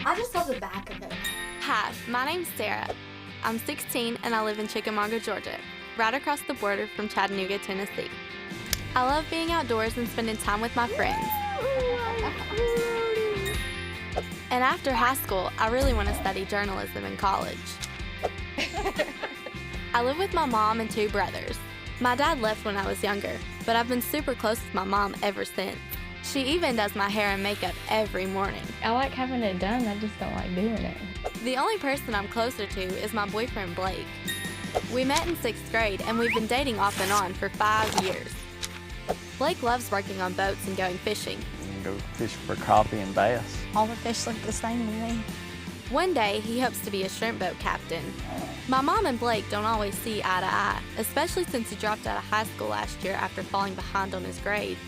I just saw the back of it. Hi, my name's Sarah. I'm 16 and I live in Chickamauga, Georgia, right across the border from Chattanooga, Tennessee. I love being outdoors and spending time with my friends. And after high school, I really want to study journalism in college. I live with my mom and 2 brothers. My dad left when I was younger, but I've been super close with my mom ever since. She even does my hair and makeup every morning. I like having it done, I just don't like doing it. The only person I'm closer to is my boyfriend, Blake. We met in 6th grade, and we've been dating off and on for 5 years. Blake loves working on boats and going fishing. You can go fish for crappie and bass. All the fish look the same to me. One day, he hopes to be a shrimp boat captain. My mom and Blake don't always see eye to eye, especially since he dropped out of high school last year after falling behind on his grades.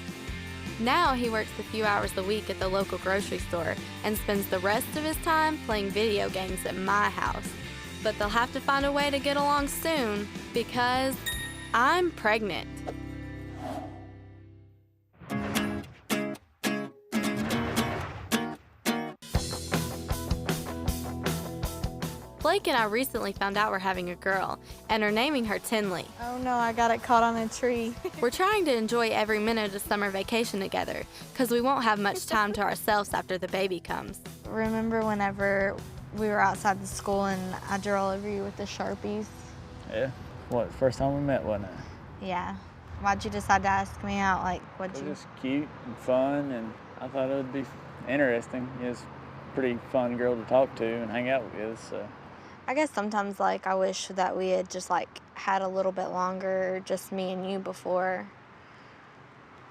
Now he works a few hours a week at the local grocery store and spends the rest of his time playing video games at my house. But they'll have to find a way to get along soon because I'm pregnant. Blake and I recently found out we're having a girl and are naming her Tinley. Oh no, I got it caught on a tree. We're trying to enjoy every minute of summer vacation together because we won't have much time to ourselves after the baby comes. Remember whenever we were outside the school and I drew all over you with the Sharpies? Yeah. What, first time we met, wasn't it? Yeah. Why'd you decide to ask me out? Like, It was just cute and fun, and I thought it would be interesting. It was a pretty fun girl to talk to and hang out with, so. I guess sometimes, like, I wish that we had just, like, had a little bit longer, just me and you, before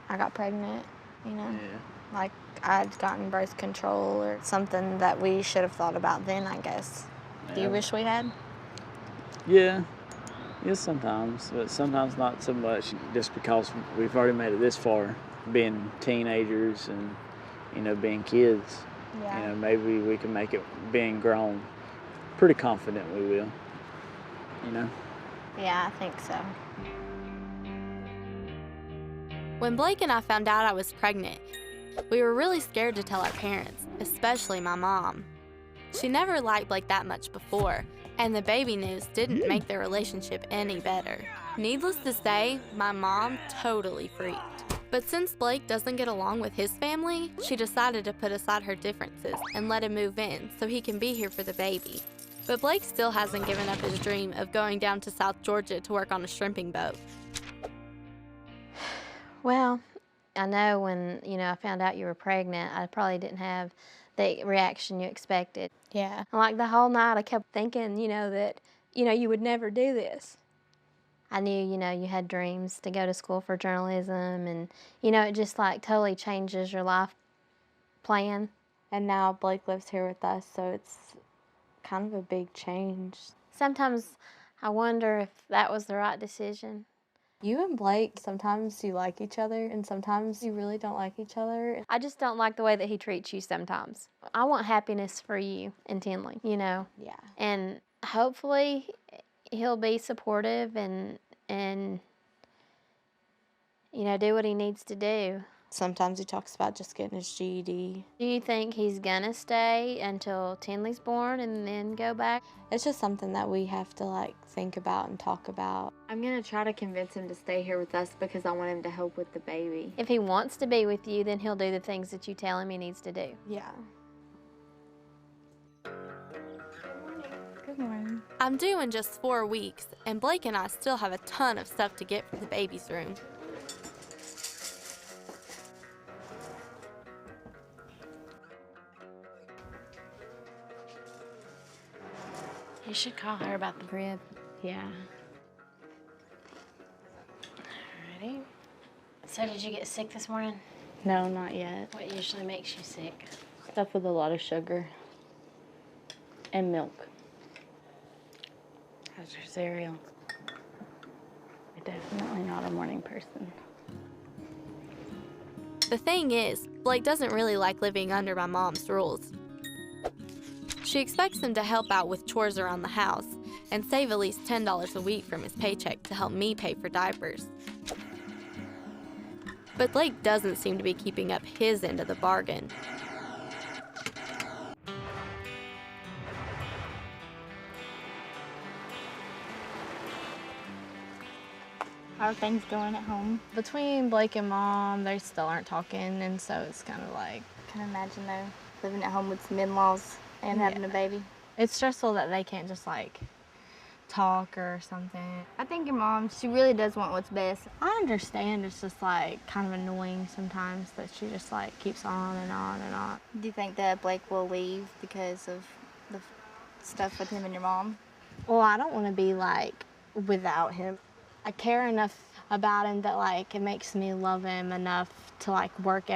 I got pregnant, you know? Yeah. Like, I'd gotten birth control or something that we should have thought about then, I guess. Do you wish we had? Yeah. Yeah, sometimes, but sometimes not so much, just because we've already made it this far, being teenagers and, you know, being kids. Yeah. You know, maybe we can make it being grown. Pretty confident we will, you know? Yeah, I think so. When Blake and I found out I was pregnant, we were really scared to tell our parents, especially my mom. She never liked Blake that much before, and the baby news didn't make their relationship any better. Needless to say, my mom totally freaked. But since Blake doesn't get along with his family, she decided to put aside her differences and let him move in so he can be here for the baby. But Blake still hasn't given up his dream of going down to South Georgia to work on a shrimping boat. Well, I know when, I found out you were pregnant, I probably didn't have the reaction you expected. Yeah. Like the whole night I kept thinking, that, you would never do this. I knew, you had dreams to go to school for journalism and, it just like totally changes your life plan. And now Blake lives here with us, so it's kind of a big change. Sometimes I wonder if that was the right decision. You and Blake, sometimes you like each other and sometimes you really don't like each other. I just don't like the way that he treats you sometimes. I want happiness for you and Tinley, Yeah. And hopefully he'll be supportive and do what he needs to do. Sometimes he talks about just getting his GED. Do you think he's gonna stay until Tinley's born and then go back? It's just something that we have to think about and talk about. I'm gonna try to convince him to stay here with us because I want him to help with the baby. If he wants to be with you, then he'll do the things that you tell him he needs to do. Yeah. Good morning. I'm due in just 4 weeks, and Blake and I still have a ton of stuff to get for the baby's room. You should call her about the crib. Yeah. Alrighty. So did you get sick this morning? No, not yet. What usually makes you sick? Stuff with a lot of sugar and milk. How's your cereal? I'm definitely not a morning person. The thing is, Blake doesn't really like living under my mom's rules. She expects him to help out with chores around the house and save at least $10 a week from his paycheck to help me pay for diapers. But Blake doesn't seem to be keeping up his end of the bargain. How are things going at home? Between Blake and Mom, they still aren't talking, and so it's kind of like... Can imagine though, living at home with some in-laws and having a baby. It's stressful that they can't just like talk or something. I think your mom, she really does want what's best. I understand it's just like kind of annoying sometimes that she just like keeps on and on and on. Do you think that Blake will leave because of the stuff with him and your mom? Well, I don't want to be like without him. I care enough about him that like it makes me love him enough to like work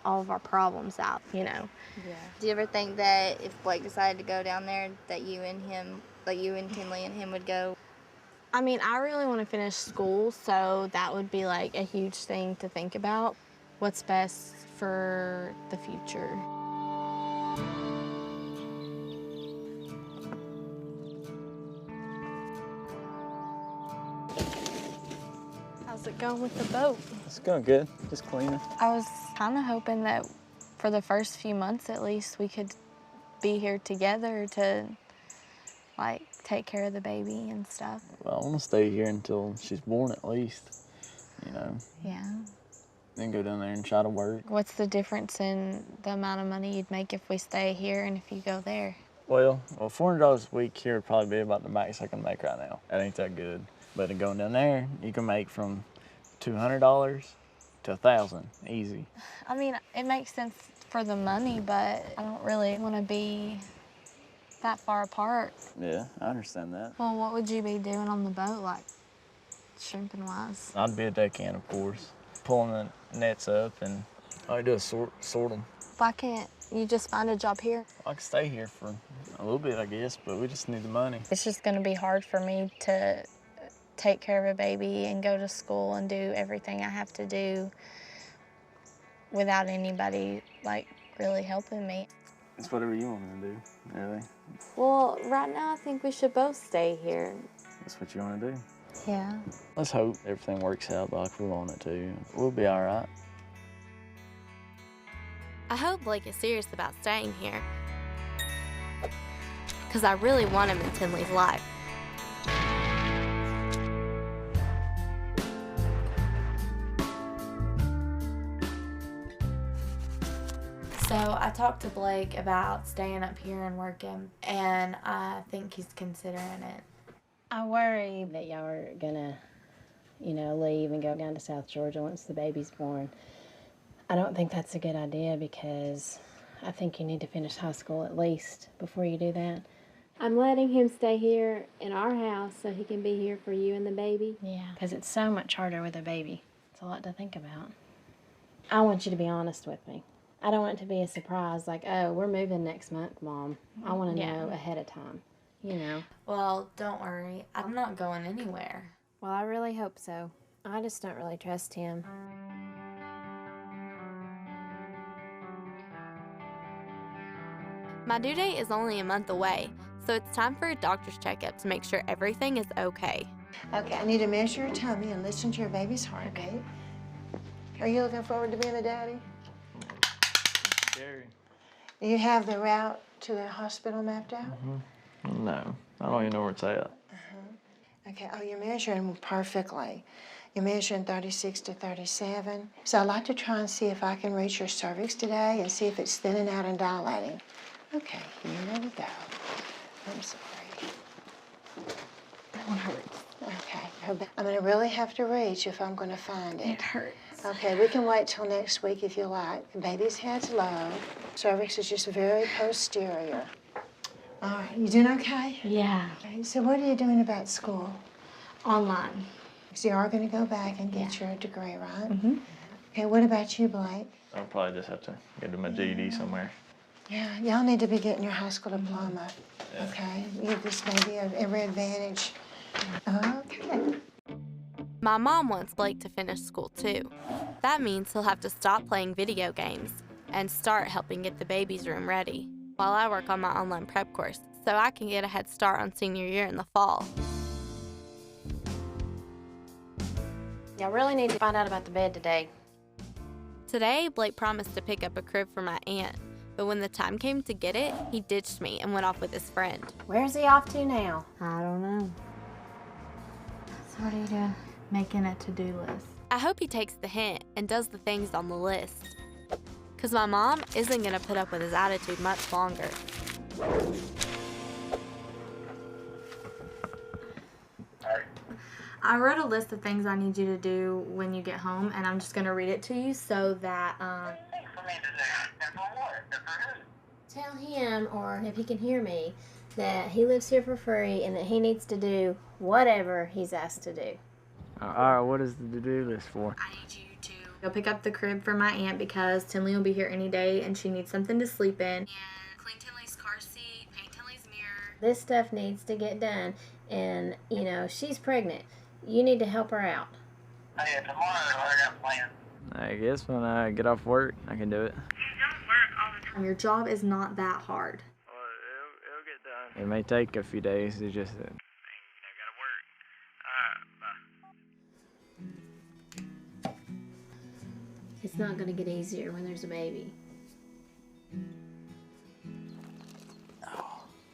all of our problems out, you know. Yeah. Do you ever think that if Blake decided to go down there, that you and him, like you and Tinley and him would go? I mean, I really want to finish school, so that would be like a huge thing to think about. What's best for the future. How's it going with the boat? It's going good. Just cleaning. I was kind of hoping that for the first few months at least we could be here together to like take care of the baby and stuff. Well, I want to stay here until she's born at least, you know. Yeah. Then go down there and try to work. What's the difference in the amount of money you'd make if we stay here and if you go there? Well, $400 a week here would probably be about the max I can make right now. That ain't that good. But going down there, you can make from $200 to $1,000, easy. I mean, it makes sense for the money, but I don't really want to be that far apart. Yeah, I understand that. Well, what would you be doing on the boat, like shrimping wise? I'd be a deckhand, of course, pulling the nets up, and all I do is sort them. Why can't you just find a job here? I could stay here for a little bit, I guess, but we just need the money. It's just going to be hard for me to take care of a baby and go to school and do everything I have to do without anybody, like, really helping me. It's whatever you want me to do, really. Well, right now I think we should both stay here. That's what you want to do. Yeah. Let's hope everything works out like we want it to. We'll be all right. I hope Blake is serious about staying here, because I really want him in Tinley's life. So I talked to Blake about staying up here and working, and I think he's considering it. I worry that y'all are gonna, leave and go down to South Georgia once the baby's born. I don't think that's a good idea because I think you need to finish high school at least before you do that. I'm letting him stay here in our house so he can be here for you and the baby. Yeah, because it's so much harder with a baby. It's a lot to think about. I want you to be honest with me. I don't want it to be a surprise like, oh, we're moving next month, Mom. I want to know ahead of time, Well, don't worry. I'm not going anywhere. Well, I really hope so. I just don't really trust him. My due date is only a month away, so it's time for a doctor's checkup to make sure everything is okay. Okay, I need to measure your tummy and listen to your baby's heartbeat. Are you looking forward to being a daddy? Scary. Do you have the route to the hospital mapped out? No, I don't even know where it's at. Okay, oh, you're measuring perfectly. You're measuring 36 to 37. So I'd like to try and see if I can reach your cervix today and see if it's thinning out and dilating. Okay, here we go. I'm sorry. That one hurts. Okay, I'm gonna really have to reach if I'm gonna find it. It hurts. Okay, we can wait till next week if you like. The baby's head's low. Cervix is just very posterior. All right, you doing okay? Yeah. Okay, so what are you doing about school? Online. So you are gonna go back and get your degree, right? Mm-hmm. Okay, what about you, Blake? I'll probably just have to go to my GED somewhere. Yeah, y'all need to be getting your high school diploma, okay? Give this baby every advantage. Okay. My mom wants Blake to finish school too. That means he'll have to stop playing video games and start helping get the baby's room ready while I work on my online prep course so I can get a head start on senior year in the fall. Y'all really need to find out about the bed today. Today, Blake promised to pick up a crib for my aunt, but when the time came to get it, he ditched me and went off with his friend. Where's he off to now? I don't know. Sorry to making a to-do list. I hope he takes the hint and does the things on the list. Because my mom isn't going to put up with his attitude much longer. I wrote a list of things I need you to do when you get home, and I'm just going to read it to you so that... Tell him, or if he can hear me, that he lives here for free and that he needs to do whatever he's asked to do. All right, what is the to-do list for? I need you to go pick up the crib for my aunt because Tinley will be here any day and she needs something to sleep in. And clean Tinley's car seat, paint Tinley's mirror. This stuff needs to get done, and, you know, she's pregnant. You need to help her out. Hey, tomorrow I got plans. I guess when I get off work, I can do it. Your job is not that hard. Well, it'll get done. It may take a few days. It's just that. I gotta work. It's not going to get easier when there's a baby.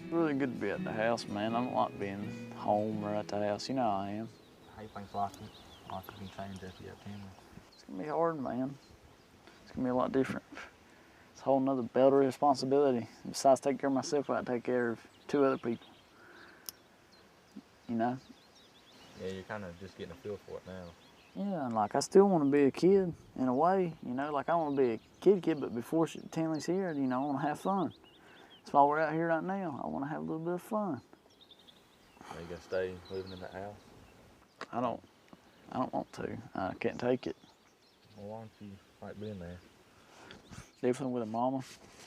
Really good to be at the house, man. I don't like being home or at the house. You know how I am. How you think life can change after you have family? It's gonna be hard, man. It's gonna be a lot different. It's a whole nother belt of responsibility. Besides taking care of myself, I gotta take care of 2 other people. You know? Yeah, you're kind of just getting a feel for it now. Yeah, and like I still want to be a kid in a way. You know, like I want to be a kid, but before Tinley's here, you know, I want to have fun. That's why we're out here right now. I want to have a little bit of fun. Are you gonna stay living in that house? I don't want to. I can't take it. Well, why don't you like being there? Definitely with a mama.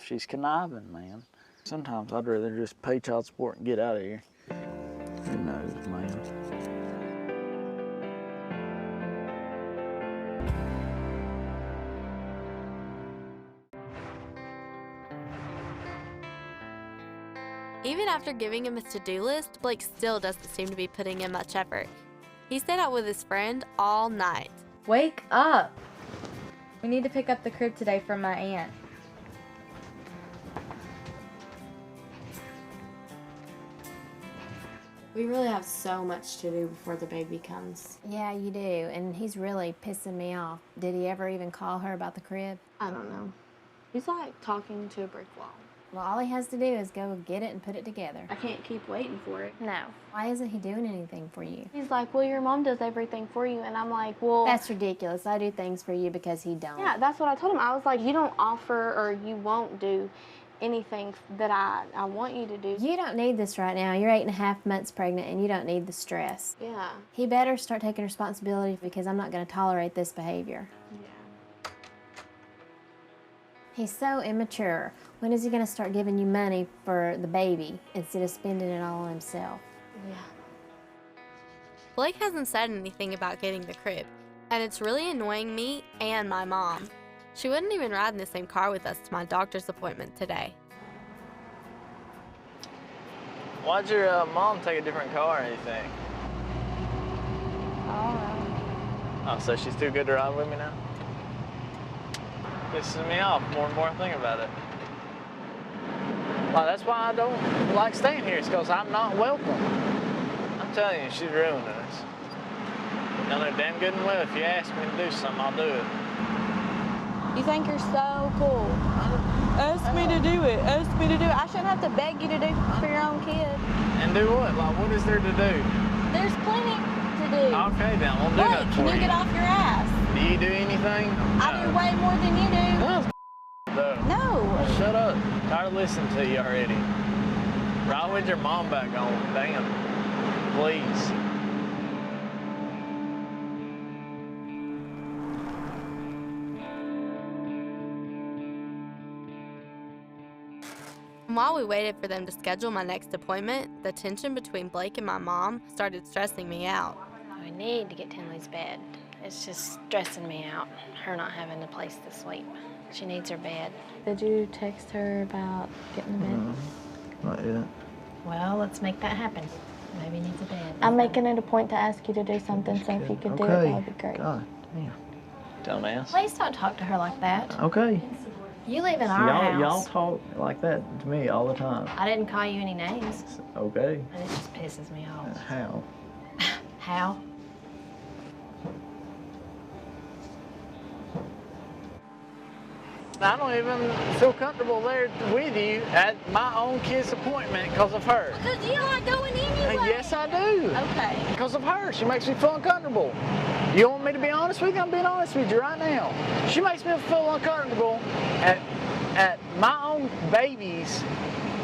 She's conniving, man. Sometimes I'd rather just pay child support and get out of here. Who knows, man? Even after giving him a to-do list, Blake still doesn't seem to be putting in much effort. He stayed out with his friend all night. Wake up! We need to pick up the crib today from my aunt. We really have so much to do before the baby comes. Yeah, you do, and he's really pissing me off. Did he ever even call her about the crib? I don't know. He's like talking to a brick wall. Well, all he has to do is go get it and put it together. I can't keep waiting for it. No. Why isn't he doing anything for you? He's like, well, your mom does everything for you. And I'm like, well... That's ridiculous. I do things for you because he don't. Yeah, that's what I told him. I was like, you don't offer or you won't do anything that I want you to do. You don't need this right now. You're 8.5 months pregnant and you don't need the stress. Yeah. He better start taking responsibility because I'm not going to tolerate this behavior. Yeah. He's so immature. When is he going to start giving you money for the baby instead of spending it all on himself? Yeah. Blake hasn't said anything about getting the crib, and it's really annoying me and my mom. She wouldn't even ride in the same car with us to my doctor's appointment today. Why'd your mom take a different car or anything? Oh, so she's too good to ride with me now? Pisses me off more and more I think about it. Well, that's why I don't like staying here. It's because I'm not welcome. I'm telling you, she's ruining us. You know damn good and well, if you ask me to do something, I'll do it. You think you're so cool. Ask me to do it. Ask me to do it. I shouldn't have to beg you to do for your own kid. And do what? Like, what is there to do? There's plenty to do. Okay, then. I won't do Blake, nothing can for you get off your ass? Do you do anything? I do way more than you do. No. Shut up. Tired of listening to you already. Ride with your mom back on. Damn. Please. And while we waited for them to schedule my next appointment, the tension between Blake and my mom started stressing me out. We need to get Tinley's bed. It's just stressing me out, her not having a place to sleep. She needs her bed. Did you text her about getting the bed? Not yet. Well, let's make that happen. Maybe needs a bed. I'm making it a point to ask you to do something, so if you could do it, that would be great. God damn. Don't ask. Please don't talk to her like that. Okay. You live in our house. Y'all talk like that to me all the time. I didn't call you any names. Okay. And it just pisses me off. How? How? I don't even feel comfortable there with you at my own kid's appointment because of her. Because you don't like going anyway. Yes, I do. Okay. Because of her. She makes me feel uncomfortable. You want me to be honest with you? I'm being honest with you right now. She makes me feel uncomfortable at my own baby's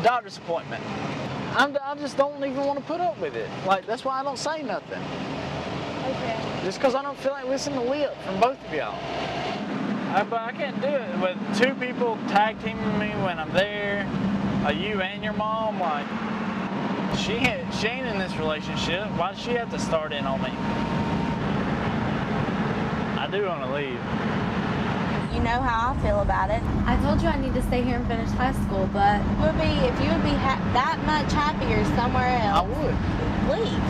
doctor's appointment. I just don't even want to put up with it. Like, that's why I don't say nothing. Okay. Just because I don't feel like listening to lip from both of y'all. But I can't do it with two people tag teaming me when I'm there, you and your mom. Like, she ain't in this relationship. Why does she have to start in on me? I do want to leave. You know how I feel about it. I told you I need to stay here and finish high school, but If you would be that much happier somewhere else, I would. leave.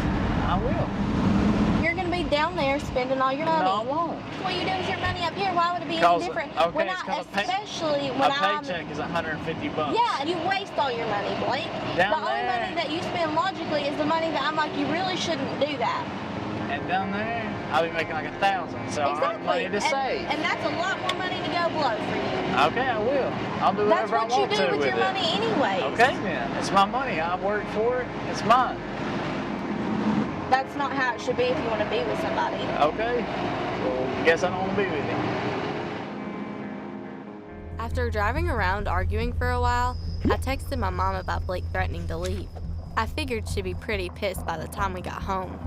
I will. You're gonna be down there spending all your money. No, I won't. What you do with your money up here? Why would it be any Because- different? okay, when it's 'cause especially when A I'm. paycheck is $150. Yeah, you waste all your money, Blake. Down the only there. money that you spend logically is the money that I'm like, you really shouldn't do that. And down there, I'll be making like $1,000, so I'll have money to save. And that's a lot more money to go blow for you. Okay, I will. I'll do That's whatever I what you want do to with your it. money anyways. Okay then, it's my money. I worked for it. It's mine. That's not how it should be if you want to be with somebody. Okay. Well, guess I don't want to be with you. after driving around arguing for a while, I texted my mom about Blake threatening to leave. I figured she'd be pretty pissed by the time we got home.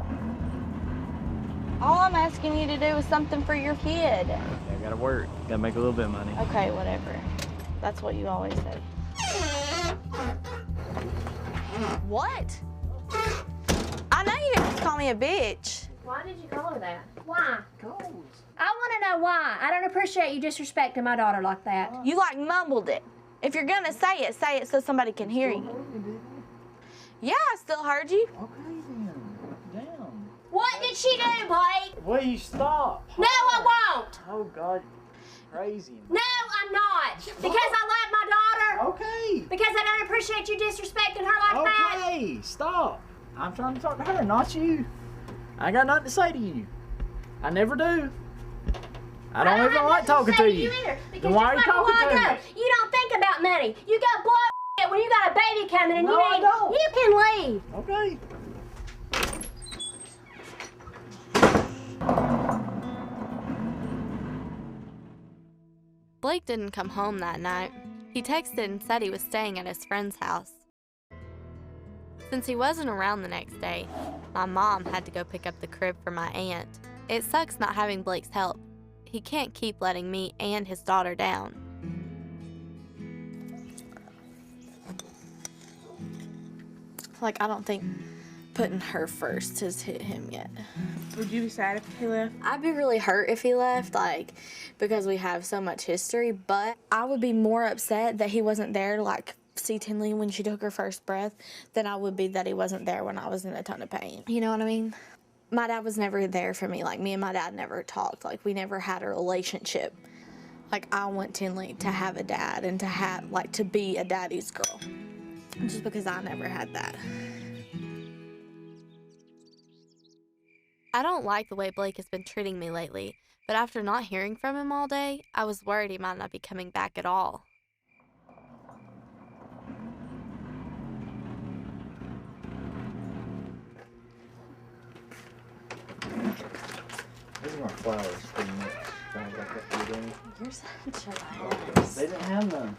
All I'm asking you to do is something for your kid. I gotta work. Gotta make a little bit of money. Okay, whatever. That's what you always say. What? I know you didn't call me a bitch. Why did you call her that? Why? I want to know why. I don't appreciate you disrespecting my daughter like that. You like mumbled it. If you're gonna say it so somebody can hear you. Yeah, I still heard you. Okay then. Damn. What did she do, Blake? Will you stop? No, I won't. Oh God, crazy. No, I'm not. Because I love my daughter. Okay. Because I don't appreciate you disrespecting her like that. Okay, stop. I'm trying to talk to her, not you. I ain't got nothing to say to you. I never do. I don't even like talking to you. Either, because Then why are you just like a talking while to ago, me? you don't think about money. You got blood when you got a baby coming and No, I don't. you can leave. Okay. Blake didn't come home that night. He texted and said he was staying at his friend's house. Since he wasn't around the next day, my mom had to go pick up the crib for my aunt. It sucks not having Blake's help. He can't keep letting me and his daughter down. Like, I don't think putting her first has hit him yet. Would you be sad if he left? I'd be really hurt if he left, like, because we have so much history, but I would be more upset that he wasn't there to, like, see Tinley when she took her first breath than I would be that he wasn't there when I was in a ton of pain. You know what I mean? My dad was never there for me. Like, me and my dad never talked. Like, we never had a relationship. Like, I want Tinley to have a dad and to have, like, to be a daddy's girl. Just because I never had that. I don't like the way Blake has been treating me lately, but after not hearing from him all day, I was worried he might not be coming back at all. These are my flowers pretty much. Sounds like that you're doing. You're such a ass. They didn't have none.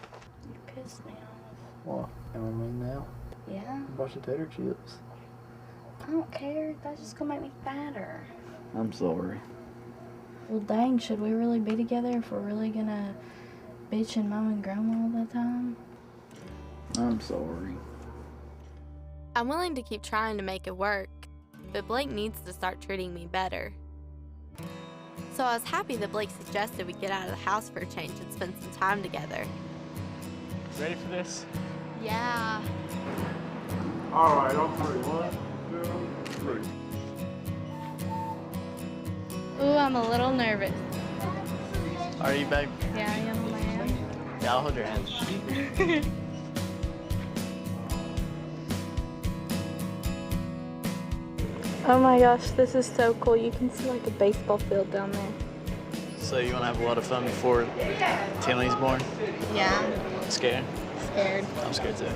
You pissed me off. What? Am I mean now? Yeah, A bunch of tater chips. I don't care. That's just gonna make me fatter. I'm sorry. Well, dang, should we really be together if we're really gonna bitch and mom and grandma all the time? I'm sorry. I'm willing to keep trying to make it work, but Blake needs to start treating me better. So I was happy that Blake suggested we get out of the house for a change and spend some time together. Ready for this? Yeah. All right, on three. 1, 2, 3. Ooh, I'm a little nervous. Are you, babe? Yeah, I am, man. Yeah, I'll hold your hand. Oh my gosh, this is so cool. You can see like a baseball field down there. So you want to have a lot of fun before Tinley's born? Yeah. Scared? Scared. I'm scared too.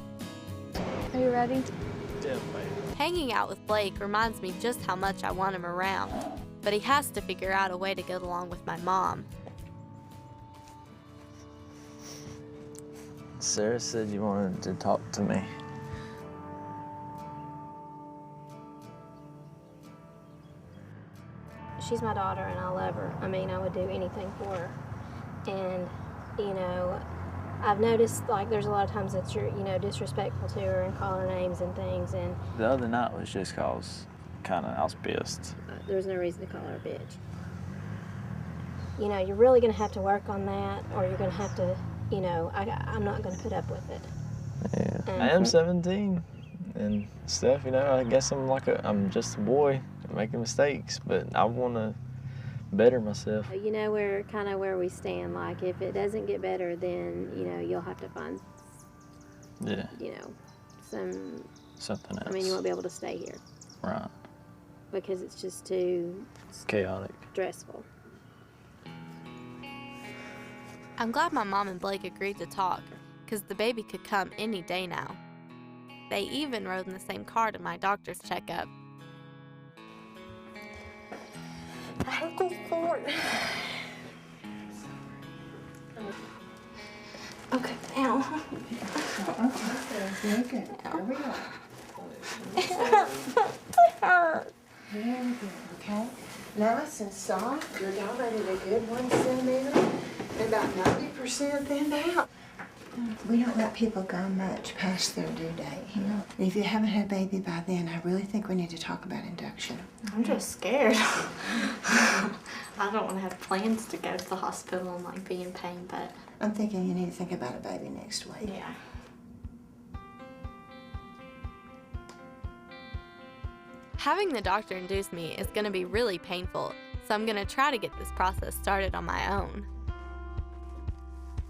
Are you ready? Yeah, Hanging out with Blake reminds me just how much I want him around, but he has to figure out a way to get along with my mom. Sarah said you wanted to talk to me. She's my daughter and I love her. I mean, I would do anything for her. And, you know, I've noticed, like, there's a lot of times that you're, you know, disrespectful to her and calling her names and things. And The other night was just cause I was pissed. there was no reason to call her a bitch. You know, you're really going to have to work on that, or you're going to have to, you know, I'm not going to put up with it. Yeah. I am 17 and stuff, you know. I guess I'm just a boy making mistakes, but I want to better myself. You know, we're kind of where we stand. Like, if it doesn't get better, then, you know, you'll have to find, Yeah. you know, Something else. I mean, you won't be able to stay here. Right. Because it's just too Chaotic. stressful. I'm glad my mom and Blake agreed to talk, because the baby could come any day now. They even rode in the same car to my doctor's checkup. I hate this fort. Okay, now. Very good. There we go. Very good, okay? Nice and soft. You're dilated a good 1 centimeter and about 90% thinned out. We don't let people go much past their due date, you know? If you haven't had a baby by then, I really think we need to talk about induction. I'm just scared. I don't want to have plans to go to the hospital and like be in pain, but I'm thinking you need to think about a baby next week. yeah. Having the doctor induce me is going to be really painful, so I'm going to try to get this process started on my own.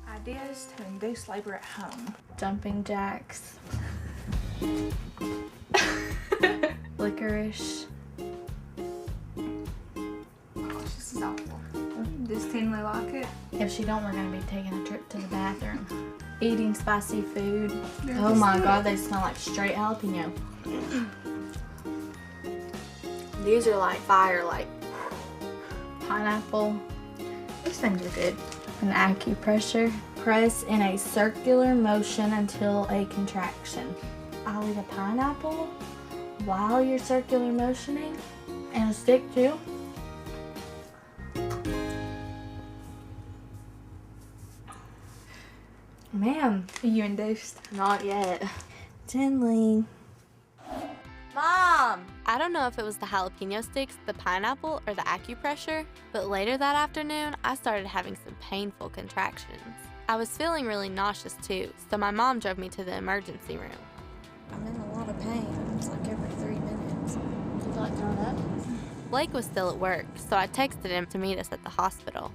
Ideas to induce labor at home. Jumping jacks. Licorice. This is awful. Does Tinley like it? If she don't, we're gonna be taking a trip to the bathroom. Eating spicy food. Oh my god, they smell like straight jalapeno. These are like fire, like pineapple. These things are good. An acupressure. Press in a circular motion until a contraction. I'll eat a pineapple while you're circular motioning, and a stick too. Man, Are you induced? not yet. Tinley. Mom! I don't know if it was the jalapeno sticks, the pineapple, or the acupressure, but later that afternoon, I started having some painful contractions. I was feeling really nauseous too, so my mom drove me to the emergency room. I'm in a lot of pain. It's like every 3 minutes. Would you like thrown up? Blake was still at work, so I texted him to meet us at the hospital.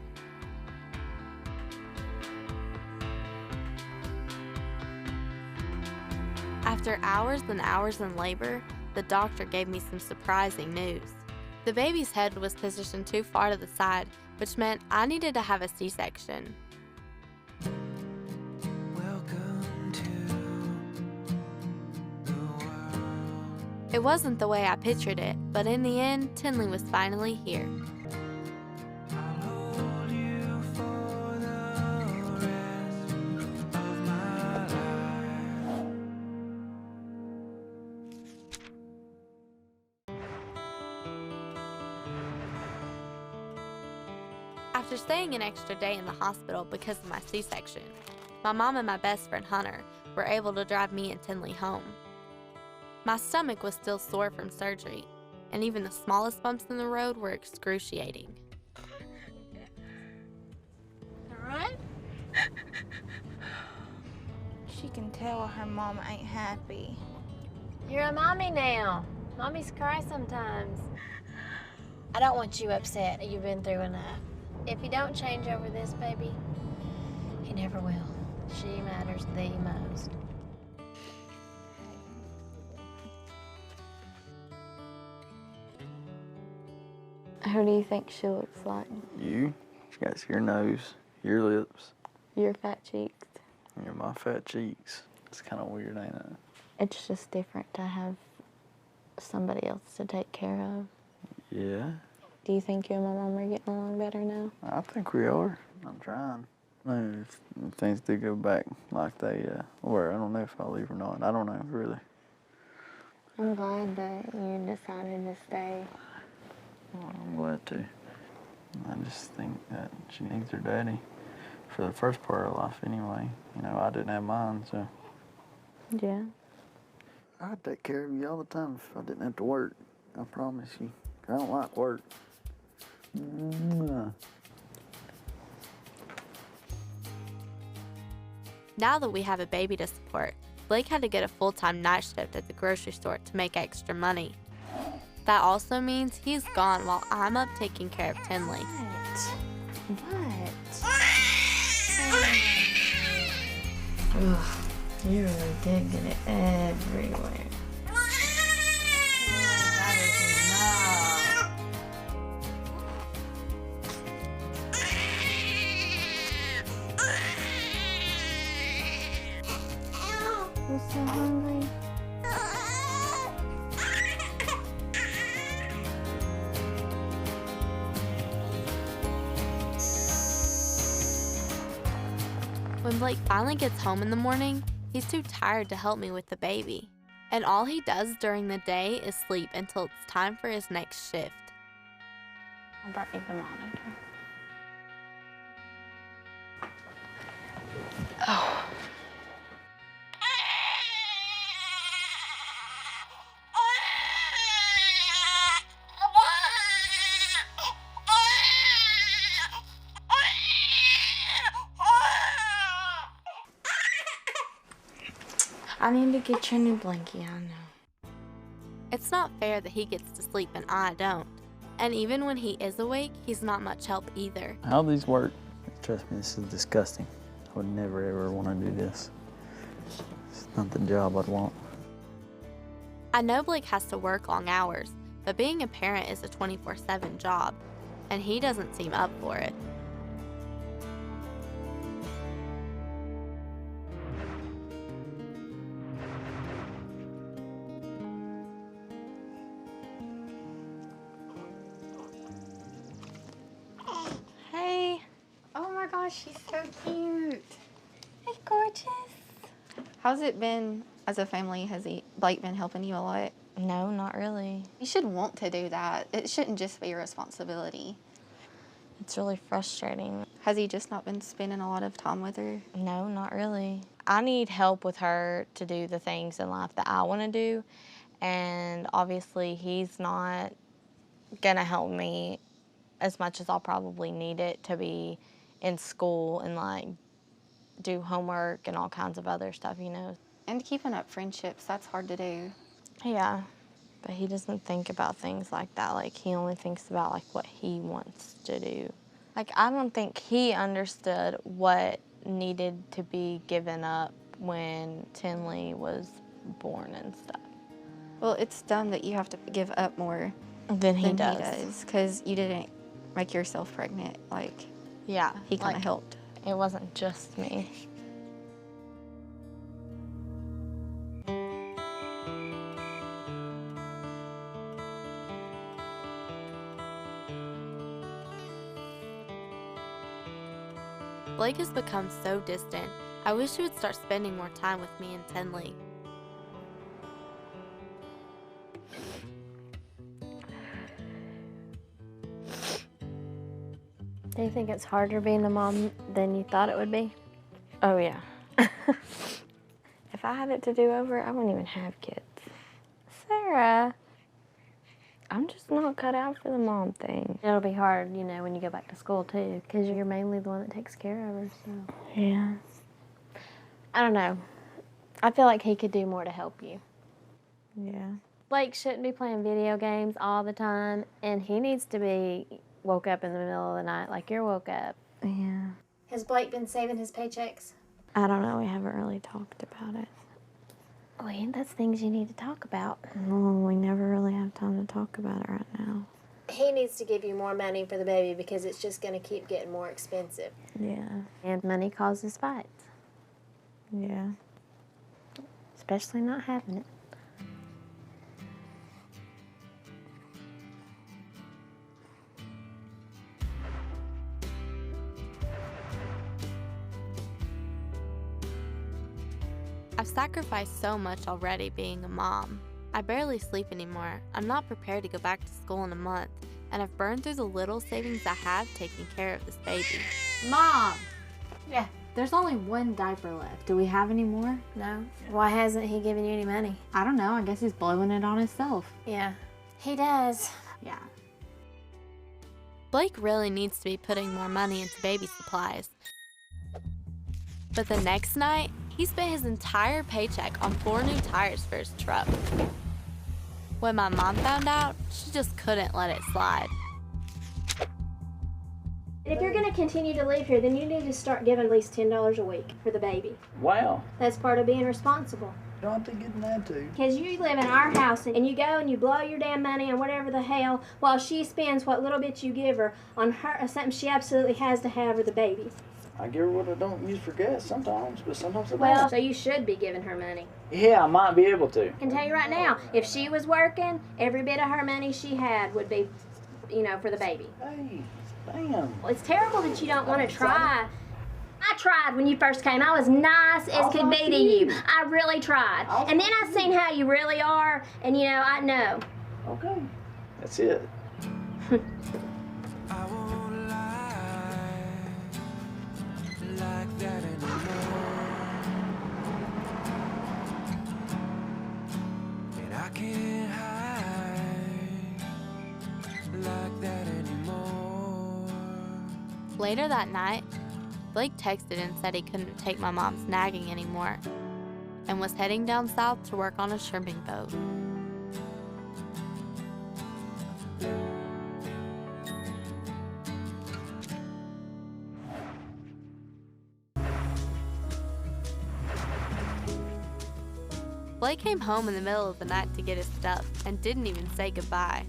After hours and hours in labor, the doctor gave me some surprising news. The baby's head was positioned too far to the side, which meant I needed to have a C-section. It wasn't the way I pictured it, but in the end, Tinley was finally here. After staying an extra day in the hospital because of my C-section, my mom and my best friend Hunter were able to drive me and Tinley home. My stomach was still sore from surgery, and even the smallest bumps in the road were excruciating. Alright? She can tell her mom ain't happy. You're a mommy now. Mommies cry sometimes. I don't want you upset. You've been through enough. If you don't change over this baby, you never will. She matters the most. Who do you think she looks like? You? got your nose, your lips, Your fat cheeks. and my fat cheeks. It's kind of weird, ain't it? It's just different to have somebody else to take care of. Yeah. Do you think you and my mom are getting along better now? I think we are. I'm trying. Maybe if things do go back like they were, I don't know if I'll leave or not. I don't know, really. I'm glad that you decided to stay. Well, I'm glad to. I just think that she needs her daddy for the first part of her life anyway. You know, I didn't have mine, so. Yeah. I'd take care of you all the time if I didn't have to work. I promise you. I don't like work. Now that we have a baby to support, Blake had to get a full-time night shift at the grocery store to make extra money. That also means he's gone while I'm up taking care of Tinley. What? Ugh, you really did get it everywhere. That is enough. I'm so hungry. When Blake finally gets home in the morning, he's too tired to help me with the baby. And all he does during the day is sleep until it's time for his next shift. I brought you the monitor. Oh. I need to get your new blankie, I know. It's not fair that he gets to sleep and I don't. And even when he is awake, he's not much help either. How these work, trust me, this is disgusting. I would never ever want to do this. It's not the job I'd want. I know Blake has to work long hours, but being a parent is a 24/7 job, and he doesn't seem up for it. Hey. Oh my gosh, she's so cute. Hey, gorgeous. How's it been as a family? Has Blake been helping you a lot? No, not really. You should want to do that. It shouldn't just be your responsibility. It's really frustrating. Has he just not been spending a lot of time with her? No, not really. I need help with her to do the things in life that I want to do, and obviously he's not gonna help me as much as I'll probably need it to be in school and like do homework and all kinds of other stuff, you know. And keeping up friendships, that's hard to do. Yeah, but he doesn't think about things like that. Like, he only thinks about like what he wants to do. Like, I don't think he understood what needed to be given up when Tinley was born and stuff. Well, it's dumb that you have to give up more Than he than does. because you didn't make yourself pregnant. Like, Yeah. he kind of like, helped. It wasn't just me. Blake has become so distant. I wish he would start spending more time with me and Tinley. Do you think it's harder being a mom than you thought it would be? Oh, yeah. If I had it to do over, I wouldn't even have kids. Sarah. I'm just not cut out for the mom thing. It'll be hard, you know, when you go back to school, too, because you're mainly the one that takes care of her, so. Yeah. I don't know. I feel like he could do more to help you. Yeah. Blake shouldn't be playing video games all the time, and he needs to be woke up in the middle of the night like you're woke up. Yeah. Has Blake been saving his paychecks? I don't know. We haven't really talked about it. Well, that's things you need to talk about. Well, we never really have time to talk about it right now. he needs to give you more money for the baby because it's just going to keep getting more expensive. Yeah. And money causes fights, Yeah. especially not having it. I've sacrificed so much already being a mom. I barely sleep anymore. I'm not prepared to go back to school in a month, and I've burned through the little savings I have taking care of this baby. Mom! Yeah. There's only one diaper left. Do we have any more? No. Why hasn't he given you any money? I don't know. I guess he's blowing it on himself. Yeah. He does. Yeah. Blake really needs to be putting more money into baby supplies. But the next night, he spent his entire paycheck on 4 new tires for his truck. When my mom found out, she just couldn't let it slide. If you're going to continue to live here, then you need to start giving at least $10 a week for the baby. Wow. That's part of being responsible. You don't have to get mad too. Because you live in our house and you go and you blow your damn money on whatever the hell while she spends what little bit you give her on her something she absolutely has to have for the baby. I give her what I don't use for gas sometimes, but sometimes I Well, don't. so you should be giving her money. Yeah, I might be able to. I can tell you right now, if she was working, every bit of her money she had would be, for the baby. Hey, damn. Well, it's terrible that you don't want to try. I tried when you first came. I was nice as could be to you. I really tried. And then I seen how you really are, and I know. Okay. That's it. I won't lie like that anymore. And I can't hide like that anymore. Later that night, Blake texted and said he couldn't take my mom's nagging anymore and was heading down south to work on a shrimping boat. Blake came home in the middle of the night to get his stuff and didn't even say goodbye.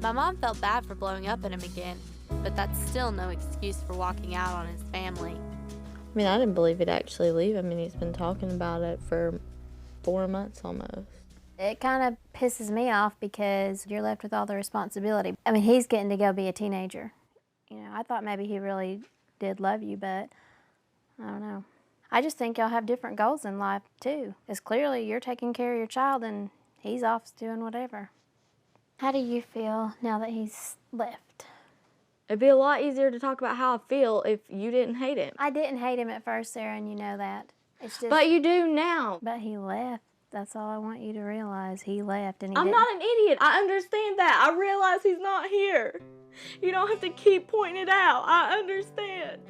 My mom felt bad for blowing up at him again, but that's still no excuse for walking out on his family. I mean, I didn't believe he'd actually leave. I mean, he's been talking about it for 4 months almost. It kind of pisses me off because you're left with all the responsibility. I mean, he's getting to go be a teenager. I thought maybe he really did love you, but I don't know. I just think y'all have different goals in life, too. Because clearly you're taking care of your child and he's off doing whatever. How do you feel now that he's left? It'd be a lot easier to talk about how I feel if you didn't hate him. I didn't hate him at first, Sarah, and you know that. It's just. But you do now. But he left. That's all I want you to realize. He left, and he I'm didn't. not an idiot. I understand that. I realize he's not here. You don't have to keep pointing it out. I understand.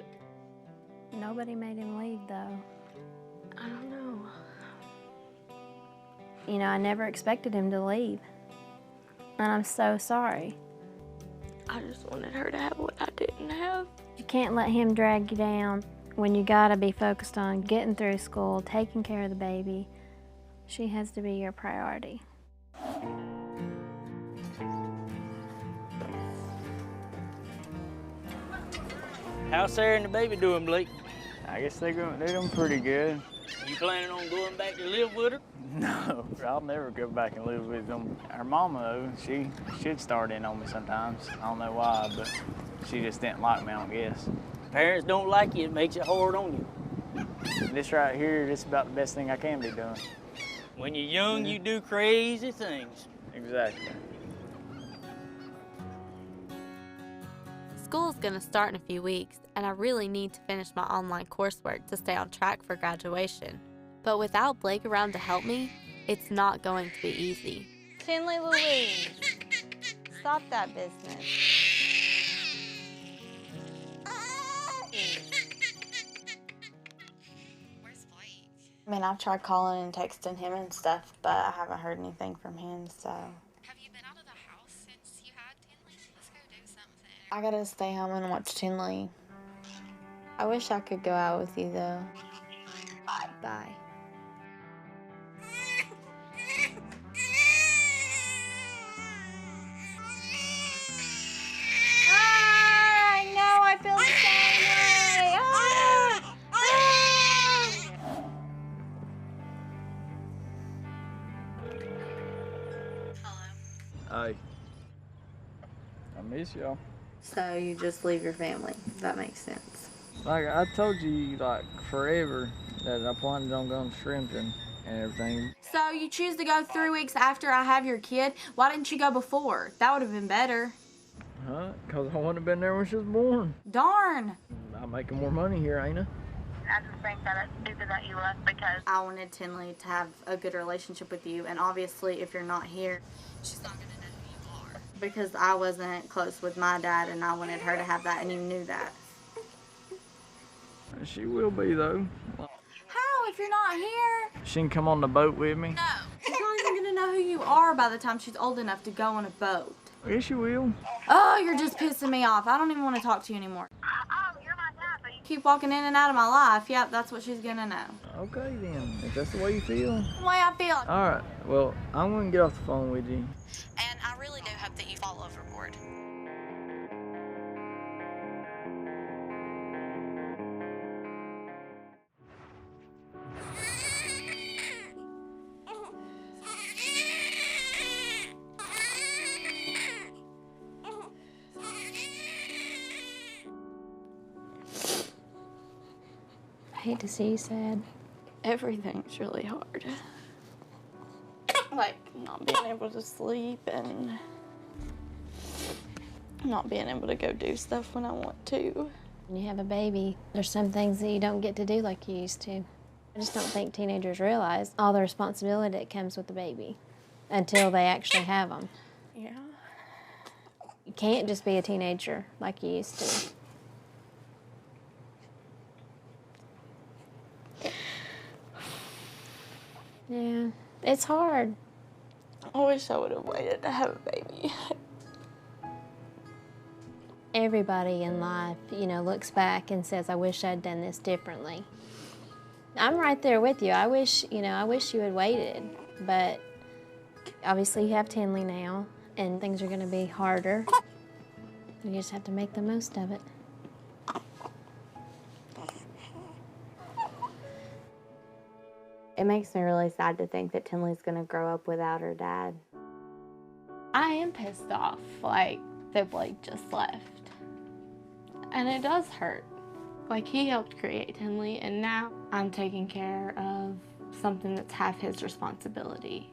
Nobody made him leave, though. I don't know. I never expected him to leave. And I'm so sorry. I just wanted her to have what I didn't have. You can't let him drag you down when you gotta be focused on getting through school, taking care of the baby. She has to be your priority. How's Sarah and the baby doing, Blake? I guess they're doing pretty good. You planning on going back to live with her? No, I'll never go back and live with them. Her mama, though, she should start in on me sometimes. I don't know why, but she just didn't like me, I don't guess. Parents don't like you, it makes it hard on you. This right here, this is about the best thing I can be doing. When you're young, you do crazy things. Exactly. School's gonna start in a few weeks, and I really need to finish my online coursework to stay on track for graduation. But without Blake around to help me, it's not going to be easy. Tinley Louise, stop that business. Where's Blake? I mean, I've tried calling and texting him and stuff, but I haven't heard anything from him, so. Have you been out of the house since you had Tinley? Let's go do something. I gotta stay home and watch Tinley. I wish I could go out with you, though. Bye. Hey. I miss y'all. So you just leave your family. That makes sense. Like I told you, like forever, that I planned on going shrimping and everything. So you choose to go 3 weeks after I have your kid? Why didn't you go before? That would have been better. Huh? Because I wouldn't have been there when she was born. Darn. I'm making more money here, ain't I? I just think that it's stupid that you left because I wanted Tinley to have a good relationship with you, and obviously if you're not here, she's not going to know who you are. Because I wasn't close with my dad, and I wanted her to have that, and you knew that. She will be, though. How if you're not here? She can come on the boat with me. No. She's not even going to know who you are by the time she's old enough to go on a boat. Yes, she will. Oh, you're just pissing me off. I don't even want to talk to you anymore. oh, you're my dad, but you Keep walking in and out of my life. Yep, that's what she's gonna know. Okay, then. If that's the way you feel. The way I feel. All right. Well, I'm going to get off the phone with you. And I really do hope that you fall overboard. I hate to see you sad. Everything's really hard. Like not being able to sleep and not being able to go do stuff when I want to. When you have a baby, there's some things that you don't get to do like you used to. I just don't think teenagers realize all the responsibility that comes with the baby until they actually have them. Yeah. You can't just be a teenager like you used to. Yeah, it's hard. I wish I would have waited to have a baby. Everybody in life, you know, looks back and says, I wish I'd done this differently. I'm right there with you. I wish you had waited, but obviously you have Tinley now, and things are going to be harder. You just have to make the most of it. It makes me really sad to think that Tinley's gonna grow up without her dad. I am pissed off, like, that Blake just left. And it does hurt. Like, he helped create Tinley, and now I'm taking care of something that's half his responsibility.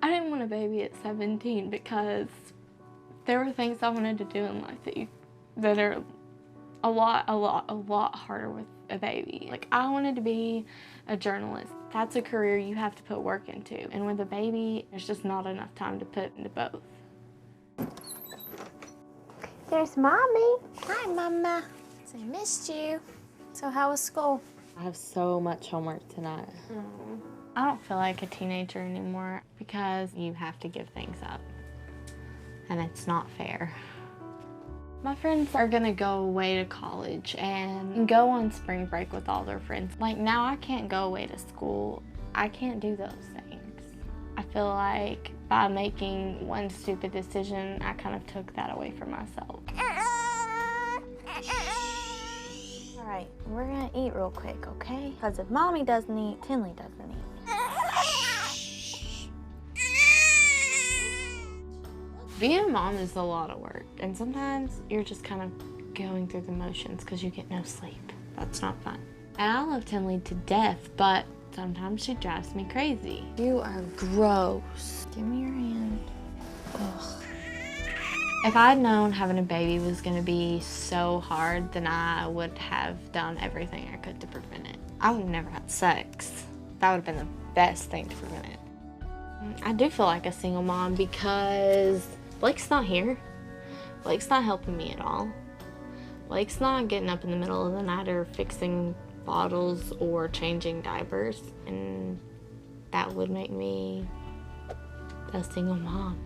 I didn't want a baby at 17 because there were things I wanted to do in life that are a lot harder with a baby. Like, I wanted to be a journalist. That's a career you have to put work into. And with a baby, there's just not enough time to put into both. There's Mommy. Hi, Mama. So I missed you. So how was school? I have so much homework tonight. I don't feel like a teenager anymore because you have to give things up. And it's not fair. My friends are gonna go away to college and go on spring break with all their friends. Like, now I can't go away to school. I can't do those things. I feel like by making one stupid decision, I kind of took that away from myself. All right, we're gonna eat real quick, okay? Because if Mommy doesn't eat, Tinley doesn't eat. Being a mom is a lot of work, and sometimes you're just kind of going through the motions because you get no sleep. That's not fun. And I love Tinley to death, but sometimes she drives me crazy. You are gross. Give me your hand. Ugh. If I'd known having a baby was going to be so hard, then I would have done everything I could to prevent it. I would have never had sex. That would have been the best thing to prevent it. I do feel like a single mom because Blake's not here. Blake's not helping me at all. Blake's not getting up in the middle of the night or fixing bottles or changing diapers, and that would make me a single mom.